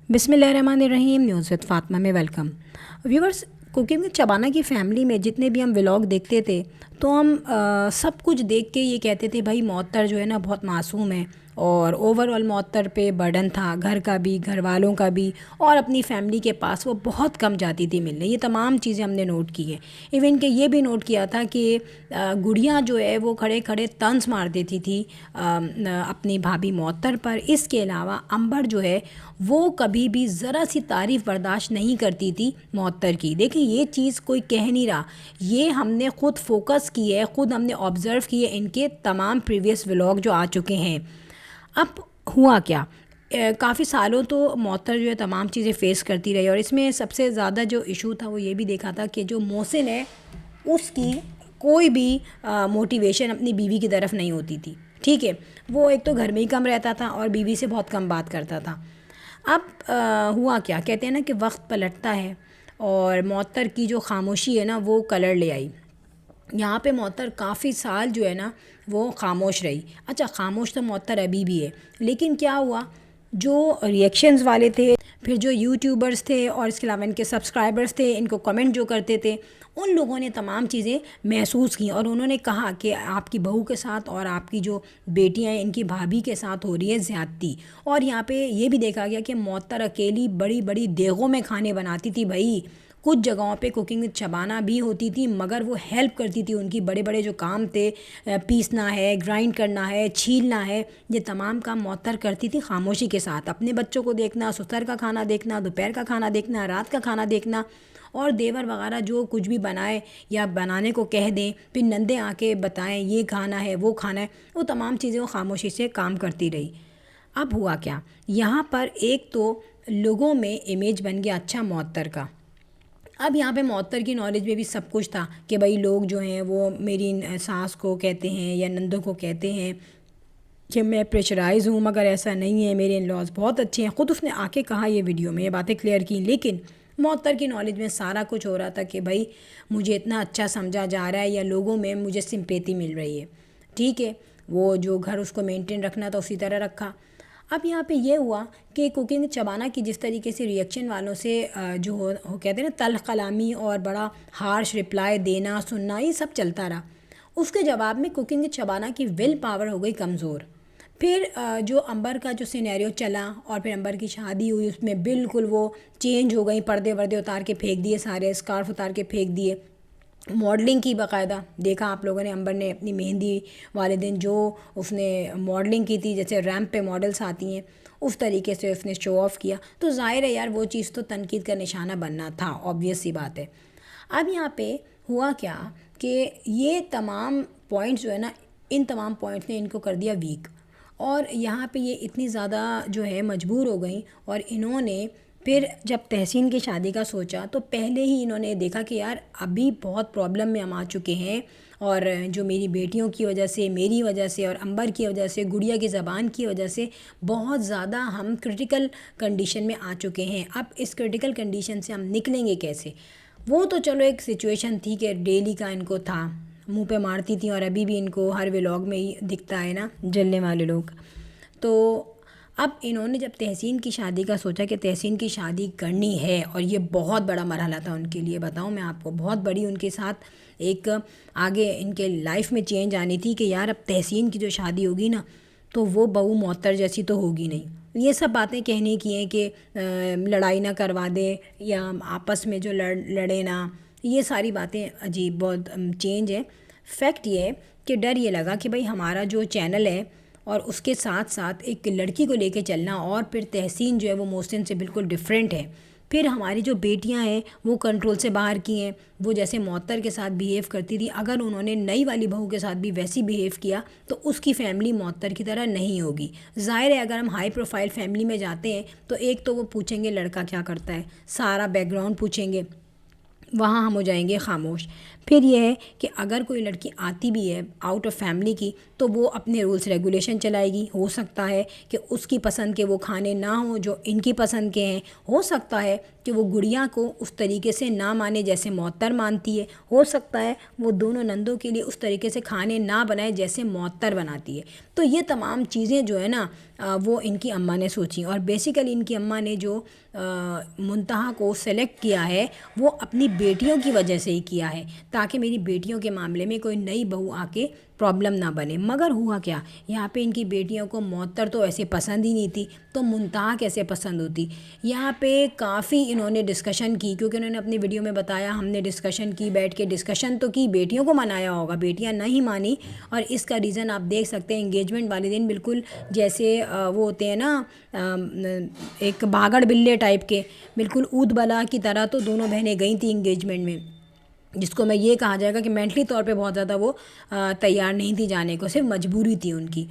बिस्मिल्लाहिर्रहमानिर्रहीम। News with Fatima में welcome viewers. Cooking with Shabana की फ़ैमिली में जितने भी हम व्लॉग देखते थे तो हम सब कुछ देख के ये कहते थे भाई मुअत्तर जो है ना बहुत मासूम है, और ओवरऑल मुअत्तर पे बर्डन था, घर का भी, घर वालों का भी, और अपनी फ़ैमिली के पास वो बहुत कम जाती थी मिलने। ये तमाम चीज़ें हमने नोट की हैं। इवन कि ये भी नोट किया था कि गुड़िया जो है वो खड़े खड़े तंज मार देती थी अपनी भाभी मुअत्तर पर। इसके अलावा अंबर जो है वो कभी भी ज़रा सी तारीफ़ बर्दाश्त नहीं करती थी मुअत्तर की। देखिए ये चीज़ कोई कह नहीं रहा, ये हमने ख़ुद फोकस की है, ख़ुद हमने ऑब्ज़र्व की है इनके तमाम प्रीवियस व्लॉग जो आ चुके हैं। अब हुआ क्या, काफ़ी सालों तो मुअत्तर जो है तमाम चीज़ें फ़ेस करती रही, और इसमें सबसे ज़्यादा जो इशू था वो ये भी देखा था कि जो मोहसिन है उसकी कोई भी मोटिवेशन अपनी बीवी की तरफ नहीं होती थी। ठीक है, वो एक तो घर में ही कम रहता था और बीवी से बहुत कम बात करता था। अब हुआ क्या, कहते हैं ना कि वक्त पलटता है, और मुअत्तर की जो खामोशी है ना वो कलर ले आई। यहाँ पे मुअत्तर काफ़ी साल जो है ना वो खामोश रही। अच्छा, खामोश तो मुअत्तर अभी भी है, लेकिन क्या हुआ, जो रिएक्शंस वाले थे, फिर जो यूट्यूबर्स थे और इसके अलावा इनके सब्सक्राइबर्स थे, इनको कमेंट जो करते थे, उन लोगों ने तमाम चीज़ें महसूस की, और उन्होंने कहा कि आपकी बहू के साथ और आपकी जो बेटियां हैं इनकी भाभी के साथ हो रही है ज़्यादती। और यहाँ पे ये भी देखा गया कि मुअत्तर अकेली बड़ी बड़ी देगों में खाने बनाती थी। भाई कुछ जगहों पे कुकिंग विद शबाना भी होती थी, मगर वो हेल्प करती थी उनकी, बड़े बड़े जो काम थे, पीसना है, ग्राइंड करना है, छीलना है, ये तमाम काम मुअत्तर करती थी खामोशी के साथ। अपने बच्चों को देखना, सुतर का खाना देखना, दोपहर का खाना देखना, रात का खाना देखना, और देवर वगैरह जो कुछ भी बनाए या बनाने को कह दें, फिर नंदे आके बताएं ये खाना है वो खाना है, वो तमाम चीज़ें वो खामोशी से काम करती रही। अब हुआ क्या, यहाँ पर एक तो लोगों में इमेज बन गया अच्छा मुअत्तर का। अब यहाँ पे मुअत्तर की नॉलेज में भी सब कुछ था कि भाई लोग जो हैं वो मेरी सास को कहते हैं या नंदों को कहते हैं कि मैं प्रेशराइज़ हूँ, मगर ऐसा नहीं है, मेरे इन लॉज बहुत अच्छे हैं। ख़ुद उसने आके कहा ये वीडियो में, ये बातें क्लियर की। लेकिन मुअत्तर की नॉलेज में सारा कुछ हो रहा था कि भाई मुझे इतना अच्छा समझा जा रहा है, या लोगों में मुझे सिंपैथी मिल रही है। ठीक है, वो जो घर उसको मेंटेन रखना था उसी तरह रखा। अब यहाँ पे ये हुआ कि कुकिंग विद शबाना की जिस तरीके से रिएक्शन वालों से जो हो कहते हैं ना तल्ख़ कलामी और बड़ा हार्श रिप्लाई देना सुनना, ये सब चलता रहा। उसके जवाब में कुकिंग विद शबाना की विल पावर हो गई कमज़ोर। फिर जो अंबर का जो सिनेरियो चला और फिर अंबर की शादी हुई, उसमें बिल्कुल वो चेंज हो गई, पर्दे वर्दे उतार के फेंक दिए, सारे स्कार्फ उतार के फेंक दिए, मॉडलिंग की बाकायदा। देखा आप लोगों ने अंबर ने अपनी मेहंदी वाले दिन जो उसने मॉडलिंग की थी, जैसे रैम्प पे मॉडल्स आती हैं उस तरीके से उसने शो ऑफ़ किया। तो ज़ाहिर है यार वो चीज़ तो तनकीद का निशाना बनना था, ऑब्वियस सी बात है। अब यहाँ पे हुआ क्या कि ये तमाम पॉइंट्स जो है ना, इन तमाम पॉइंट्स ने इनको कर दिया वीक, और यहाँ पे ये इतनी ज़्यादा जो है मजबूर हो गई, और इन्होंने फिर जब तहसीन की शादी का सोचा तो पहले ही इन्होंने देखा कि यार अभी बहुत प्रॉब्लम में हम आ चुके हैं, और जो मेरी बेटियों की वजह से, मेरी वजह से, और अंबर की वजह से, गुड़िया की ज़बान की वजह से बहुत ज़्यादा हम क्रिटिकल कंडीशन में आ चुके हैं। अब इस क्रिटिकल कंडीशन से हम निकलेंगे कैसे। वो तो चलो एक सिचुएशन थी कि डेली का इनको था, मुंह पे मारती थी, और अभी भी इनको हर व्लॉग में ही दिखता है ना जलने वाले लोग। तो अब इन्होंने जब तहसीन की शादी का सोचा कि तहसीन की शादी करनी है, और ये बहुत बड़ा मरहला था उनके लिए, बताऊं मैं आपको, बहुत बड़ी उनके साथ एक आगे इनके लाइफ में चेंज आनी थी कि यार अब तहसीन की जो शादी होगी ना तो वो बहू मुअत्तर जैसी तो होगी नहीं। ये सब बातें कहने की हैं कि लड़ाई ना करवा दे, या आपस में जो लड़े ना, ये सारी बातें अजीब बहुत चेंज है। फैक्ट ये है कि डर ये लगा कि भाई हमारा जो चैनल है और उसके साथ साथ एक लड़की को लेके चलना, और फिर तहसीन जो है वो मोहसिन से बिल्कुल डिफरेंट है। फिर हमारी जो बेटियां हैं वो कंट्रोल से बाहर की हैं, वो जैसे मुअत्तर के साथ बिहेव करती थी, अगर उन्होंने नई वाली बहू के साथ भी वैसी बिहेव किया तो उसकी फ़ैमिली मुअत्तर की तरह नहीं होगी। ज़ाहिर है अगर हम हाई प्रोफाइल फैमिली में जाते हैं तो एक तो वो पूछेंगे लड़का क्या करता है, सारा बैकग्राउंड पूछेंगे, वहाँ हम हो जाएंगे खामोश। پھر یہ ہے کہ اگر کوئی لڑکی آتی بھی ہے آؤٹ آف فیملی کی تو وہ اپنے رولس ریگولیشن چلائے گی. ہو سکتا ہے کہ اس کی پسند کے وہ کھانے نہ ہوں جو ان کی پسند کے ہیں. ہو سکتا ہے کہ وہ گڑیا کو اس طریقے سے نہ مانے جیسے معطر مانتی ہے. ہو سکتا ہے وہ دونوں نندوں کے لیے اس طریقے سے کھانے نہ بنائے جیسے معطر بناتی ہے. تو یہ تمام چیزیں جو ہے نا وہ ان کی اماں نے سوچی، اور بیسیکلی ان کی اماں نے جو منتہا کو سلیکٹ کیا ہے وہ اپنی بیٹیوں کی وجہ سے ہی کیا ہے، تاکہ میری بیٹیوں کے معاملے میں کوئی نئی بہو آ کے پرابلم نہ بنے. مگر ہوا کیا، یہاں پہ ان کی بیٹیوں کو معطر تو ایسے پسند ہی نہیں تھی، تو منتہا کیسے پسند ہوتی. یہاں پہ کافی انہوں نے ڈسکشن کی، کیونکہ انہوں نے اپنی ویڈیو میں بتایا ہم نے ڈسکشن کی، بیٹھ کے ڈسکشن تو کی، بیٹیوں کو منایا ہوگا، بیٹیاں نہیں مانی. اور اس کا ریزن آپ دیکھ سکتے ہیں، انگیجمنٹ والے دن بالکل جیسے وہ ہوتے ہیں نا ایک بھاگڑ بلے ٹائپ کے، بالکل اود بلا کی طرح تو دونوں بہنیں گئی تھیں انگیجمنٹ میں، جس کو میں یہ کہا جائے گا کہ مینٹلی طور پہ بہت زیادہ وہ تیار نہیں تھی جانے کو، صرف مجبوری تھی ان کی.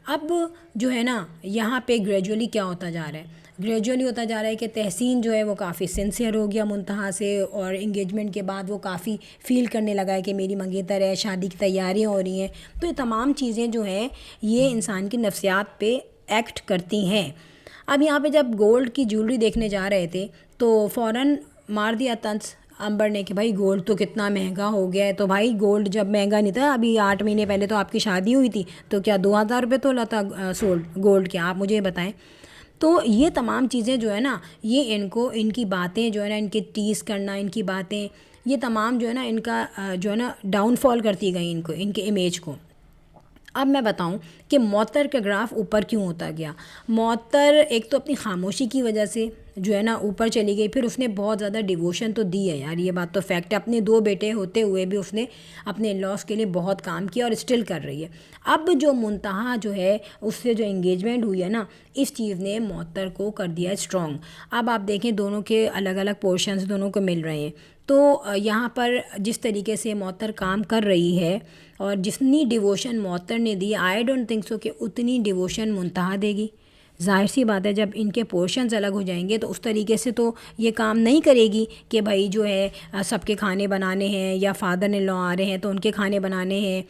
اب جو ہے نا یہاں پہ گریجولی کیا ہوتا جا رہا ہے، گریجولی ہوتا جا رہا ہے کہ تحسین جو ہے وہ کافی سنسیئر ہو گیا منتہا سے، اور انگیجمنٹ کے بعد وہ کافی فیل کرنے لگا ہے کہ میری منگیتر ہے، شادی کی تیاریاں ہو رہی ہیں. تو یہ تمام چیزیں جو ہیں یہ انسان کی نفسیات پہ ایکٹ کرتی ہیں. اب یہاں پہ جب گولڈ کی جیولری دیکھنے جا رہے تھے تو فوراً مار دیا طنز امبر نے کہ بھائی گولڈ تو کتنا مہنگا ہو گیا ہے. تو بھائی گولڈ جب مہنگا نہیں تھا، ابھی 8 مہینے پہلے تو آپ کی شادی ہوئی تھی، تو کیا 2000 روپے تولا تھا گولڈ؟ کیا آپ مجھے بتائیں. تو یہ تمام چیزیں جو ہے نا یہ ان کی باتیں جو ہے نا، ان کے ٹیز کرنا، ان کی باتیں، یہ تمام جو ہے نا ان کا جو ہے نا ڈاؤن فال کرتی گئیں ان کو، ان کے امیج کو. اب میں بتاؤں کہ معطر کا گراف اوپر کیوں ہوتا گیا. معطر ایک تو اپنی خاموشی کی وجہ سے جو ہے نا اوپر چلی گئی، پھر اس نے بہت زیادہ ڈیووشن تو دی ہے یار، یہ بات تو فیکٹ ہے. اپنے 2 بیٹے ہوتے ہوئے بھی اس نے اپنے لاس کے لیے بہت کام کیا اور اسٹل کر رہی ہے. اب جو منتہا جو ہے اس سے جو انگیجمنٹ ہوئی ہے نا، اس چیز نے معطر کو کر دیا اسٹرانگ. اب آپ دیکھیں دونوں کے الگ الگ پورشنز دونوں کو مل رہے ہیں. تو یہاں پر جس طریقے سے معطر کام کر رہی ہے اور جتنی ڈیووشن معطر نے دی، آئی ڈونٹ تھنک سو کہ اتنی ڈیووشن منتہا دے گی. ظاہر سی بات ہے جب ان کے پورشنز الگ ہو جائیں گے تو اس طریقے سے تو یہ کام نہیں کرے گی کہ بھائی جو ہے سب کے کھانے بنانے ہیں، یا فادر ان لا آ رہے ہیں تو ان کے کھانے بنانے ہیں.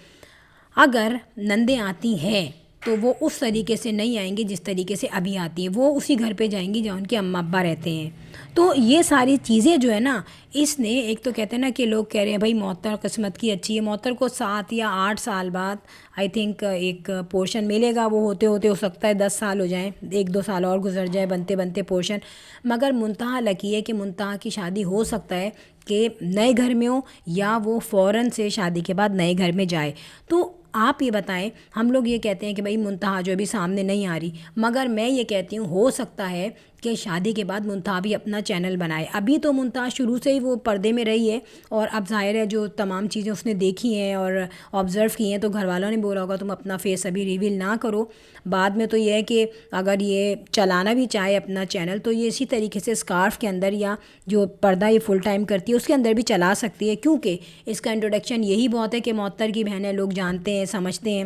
اگر نندیں آتی ہیں تو وہ اس طریقے سے نہیں آئیں گی جس طریقے سے ابھی آتی ہیں، وہ اسی گھر پہ جائیں گی جہاں ان کے اماں ابا رہتے ہیں. تو یہ ساری چیزیں جو ہے نا اس نے، ایک تو کہتے ہیں نا کہ لوگ کہہ رہے ہیں بھائی معطر قسمت کی اچھی ہے، معطر کو 7 یا 8 سال بعد آئی تھنک ایک پورشن ملے گا. وہ ہوتے ہوتے ہو سکتا ہے 10 سال ہو جائیں، 1-2 سال اور گزر جائے بنتے بنتے پورشن. مگر منتہا لکی ہے کہ منتہا کی شادی ہو سکتا ہے کہ نئے گھر میں ہو، یا وہ فوراً سے شادی کے بعد نئے گھر میں جائے. تو آپ یہ بتائیں، ہم لوگ یہ کہتے ہیں کہ بھائی منتہا جو ابھی سامنے نہیں آ رہی، مگر میں یہ کہتی ہوں ہو سکتا ہے کہ شادی کے بعد منتہا بھی اپنا چینل بنائے. ابھی تو منتہا شروع سے ہی وہ پردے میں رہی ہے، اور اب ظاہر ہے جو تمام چیزیں اس نے دیکھی ہیں اور آبزرو کی ہیں تو گھر والوں نے بولا ہوگا تم اپنا فیس ابھی ریویل نہ کرو. بعد میں تو یہ ہے کہ اگر یہ چلانا بھی چاہے اپنا چینل تو یہ اسی طریقے سے اسکارف کے اندر، یا جو پردہ یہ فل ٹائم کرتی ہے اس کے اندر بھی چلا سکتی ہے، کیونکہ اس کا انٹروڈکشن یہی بہت ہے کہ معطر کی بہنیں لوگ جانتے ہیں، سمجھتے ہیں.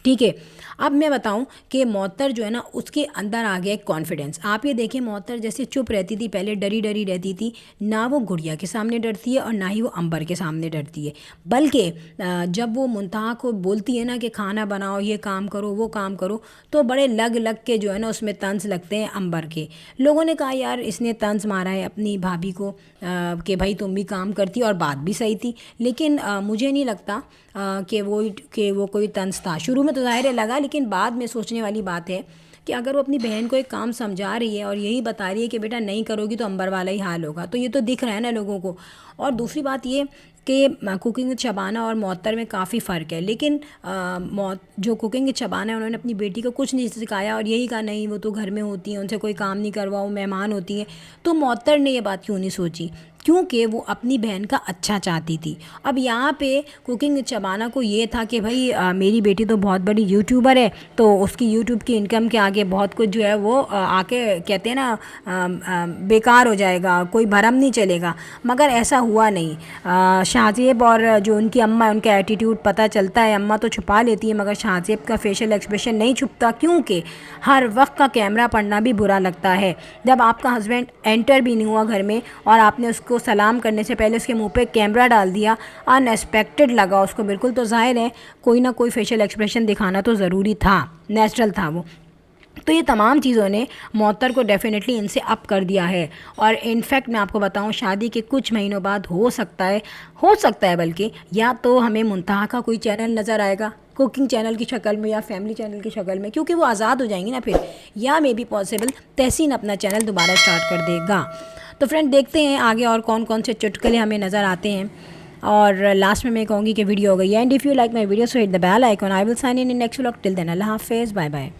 ٹھیک ہے. اب میں بتاؤں کہ معطر جو ہے نا اس کے اندر آ گیا ایک کانفیڈنس. آپ یہ دیکھیں معطر جیسے چپ رہتی تھی پہلے، ڈری ڈری رہتی تھی، نہ وہ گڑیا کے سامنے ڈرتی ہے اور نہ ہی وہ امبر کے سامنے ڈرتی ہے. بلکہ جب وہ منتہا کو بولتی ہے نا کہ کھانا بناؤ، یہ کام کرو، وہ کام کرو، تو بڑے لگ لگ کے جو ہے نا اس میں طنز لگتے ہیں امبر کے. لوگوں نے کہا یار اس نے طنز مارا ہے اپنی بھابھی کو کہ بھائی تم بھی کام کرتی، اور بات بھی صحیح تھی. لیکن مجھے نہیں لگتا کہ وہ کوئی طنز تھا. شروع میں تو ظاہر لگا، لیکن بعد میں سوچنے والی بات ہے کہ اگر وہ اپنی بہن کو ایک کام سمجھا رہی ہے اور یہی بتا رہی ہے کہ بیٹا نہیں کرو گی تو امبر والا ہی حال ہوگا، تو یہ تو دکھ رہا ہے نا لوگوں کو. اور دوسری بات یہ کہ کوکنگ وتھ شبانہ اور معطر میں کافی فرق ہے. لیکن جو کوکنگ وتھ شبانہ ہے انہوں نے اپنی بیٹی کو کچھ نہیں سکھایا اور یہی کہا نہیں وہ تو گھر میں ہوتی ہیں، ان سے کوئی کام نہیں کرواؤ، مہمان ہوتی ہیں. تو معطر نے یہ بات کیوں نہیں سوچی؟ کیونکہ وہ اپنی بہن کا اچھا چاہتی تھی. اب یہاں پہ کوکنگ وتھ شبانہ کو یہ تھا کہ بھائی میری بیٹی تو بہت بڑی یوٹیوبر ہے، تو اس کی یوٹیوب کی انکم کے آگے بہت کچھ جو ہے وہ آ کے کہتے ہیں نا بیکار ہو جائے گا، کوئی بھرم نہیں چلے گا. مگر ایسا ہوا نہیں. शाहज़ेब और जो उनकी अम्मा है उनका एटीट्यूड पता चलता है। अम्मा तो छुपा लेती है मगर शाहज़ेब का फेशियल एक्सप्रेशन नहीं छुपता, क्योंकि हर वक्त का कैमरा पढ़ना भी बुरा लगता है। जब आपका हस्बैंड एंटर भी नहीं हुआ घर में और आपने उसको सलाम करने से पहले उसके मुंह पे कैमरा डाल दिया, अनएक्सपेक्टेड लगा उसको बिल्कुल। तो ज़ाहिर है कोई ना कोई फेशियल एक्सप्रेशन दिखाना तो ज़रूरी था, नेचुरल था वो। तो ये तमाम चीज़ों ने मौतर को डेफ़िनेटली इनसे अप कर दिया है। और इनफैक्ट मैं आपको बताऊं, शादी के कुछ महीनों बाद हो सकता है बल्कि, या तो हमें मुंतहा का कोई चैनल नज़र आएगा कुकिंग चैनल की शक्ल में या फैमिली चैनल की शक्ल में, क्योंकि वो आज़ाद हो जाएंगी ना फिर, या मे बी पॉसिबल तहसीन अपना चैनल दोबारा स्टार्ट कर देगा। तो फ्रेंड देखते हैं आगे और कौन कौन से चुटकुले हमें नज़र आते हैं। और लास्ट में मैं कहूँगी कि वीडियो हो गई, and if you like my video so hit the bell icon. I will sign in next vlog. Till then अल्लाह हाफिज़, बाय बाय।